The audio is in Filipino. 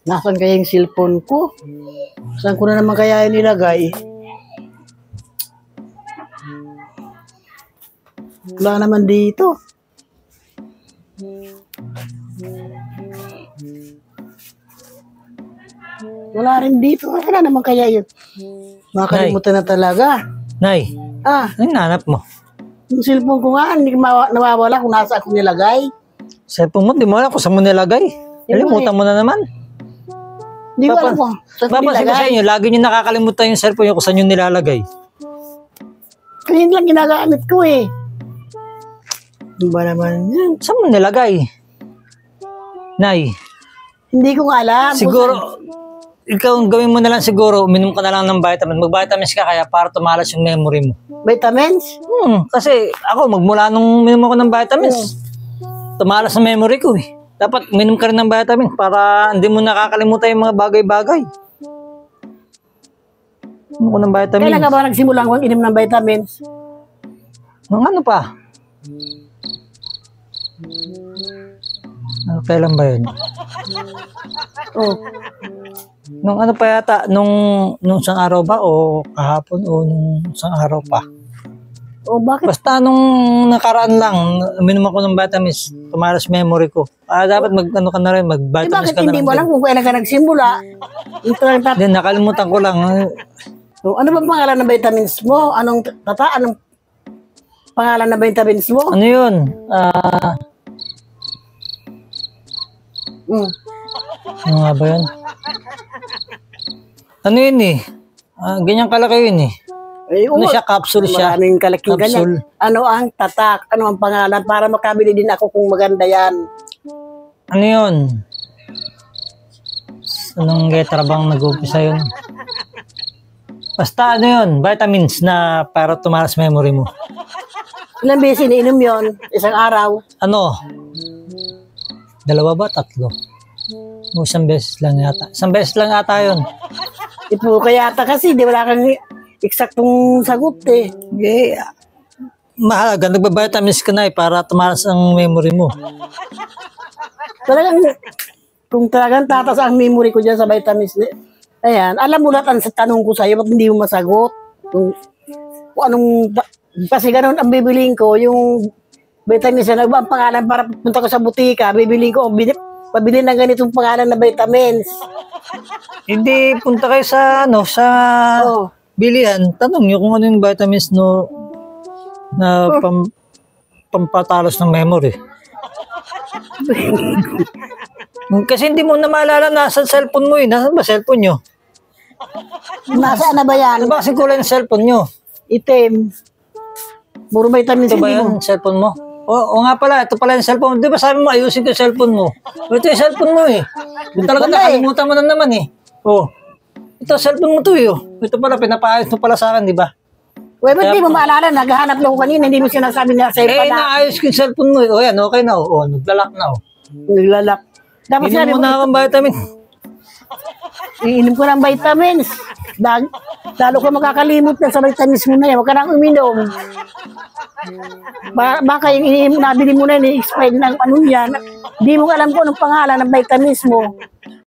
Nasaan kaya yung cellphone ko? Saan ko na naman kaya nilagay? Wala naman dito. Wala rin dito. Wala naman kaya yun. Makakalimutan na talaga. Nay, anong nanap mo? Yung cellphone ko nga, hindi nawawala kung nasa ako nilagay. Cellphone mo, di mo alam kung saan mo nilagay. Kalimutan mo na naman. Hindi ko alam kung saan ko Papansin ko sa nilagay. inyo, lagi nyo nakakalimutan yung cellphone nyo kung saan nyo nilalagay. Kaya yun lang ginagamit ko eh. Ano ba naman yan? Saan mo nilagay? Nay, Hindi ko nga alam. siguro, ikaw ang gawin mo na lang siguro, uminom ka na lang ng vitamin. Mag-vitamins ka kaya para tumalas yung memory mo. Vitamins? Kasi ako, magmula nung uminom ako ng vitamins, tumalas ang memory ko eh. Dapat uminom ka rin ng vitamin para hindi mo nakakalimutan yung mga bagay-bagay. Uminom ko ng vitamins. Kailan ka ba nagsimulang kung inom ng vitamins? Nung ano pa? Kailan ba yun? Oh. Nung ano pa yata, nung isang araw ba o kahapon o nung isang araw pa? Oh, bakit? Basta nung nakaraan lang, uminom ako ng vitamins, tumalas memory ko. Dapat mag-ano ka na rin, mag-vitamins Bakit ka na hindi lang mo alam kung kailan ka nagsimula? Ito lang Then nakalimutan ko lang. So, ano bang pangalan ng vitamins mo? Anong pangalan ng vitamins mo? Ano yun? Ano nga ba yun? Ano yun eh? Ganyan kalaki yun eh. Ano siya? Capsule siya. Maraming kalaking Capsule. ganyan. Ano ang tatak? Ano ang pangalan? Para makabili din ako kung maganda yan. Ano yun? Anong letra bang nag-umpisa yun? Basta ano yun? Vitamins na para tumalas memory mo. Ilang beses iniinom yun? Isang araw? Ano? 2 ba? 3? O 1 beses lang yata. 1 beses lang yata yun. Ipo kaya ata kasi, di wala kang eksaktong sagot eh. Mahalaga, nagba-vitamins ka na eh para tumalas ang memory mo. Talagang, kung talagang tatas ang memory ko dyan sa vitamins, ayan, alam mo lahat ang tanong ko sa'yo, ba't hindi mo masagot? Kung anong, kasi ganun ang bibiliin ko, yung vitamins na ang pangalan para punta ko sa butika, bibiliin ko, pabili ng ganitong pangalan na vitamins. Hindi, punta kayo sa, bilihan, tanong nyo kung ano yung vitamins na pampatalos ng memory. Kasi hindi mo na maalala nasa cellphone mo eh. Nasaan ba cellphone nyo? Nasaan na ba yan? Ano ba kasing kulay ng cellphone nyo? Itim. Puro vitamins. Ito ba yan, cellphone mo? O nga pala, ito pala yung cellphone mo. Di ba sabi mo, ayusin ko yung cellphone mo? Ito yung cellphone mo eh. Ito talaga nakalimutan mo na naman eh. Ito, cellphone mo to eh. Ito pala, pinapaayos mo pala sa akin, di ba? Uy, ba't di mo maalala? Naghahanap lang ko kanina, hindi mo sinasabi na sa'yo pala. Naayos ko yung cellphone mo eh. O yan, okay na o. Naglalak na o. Naglalak. Dapat Inom sabi mo mo, na akong vitamin. iinom ko ng vitamins. Lalo ko makakalimot na sa vitamins mo na yan. Huwag ka nang uminom. Baka yung nabili mo na yan, i-expired ng ano yan. Hindi mo alam kung anong pangalan ng vitamins mo.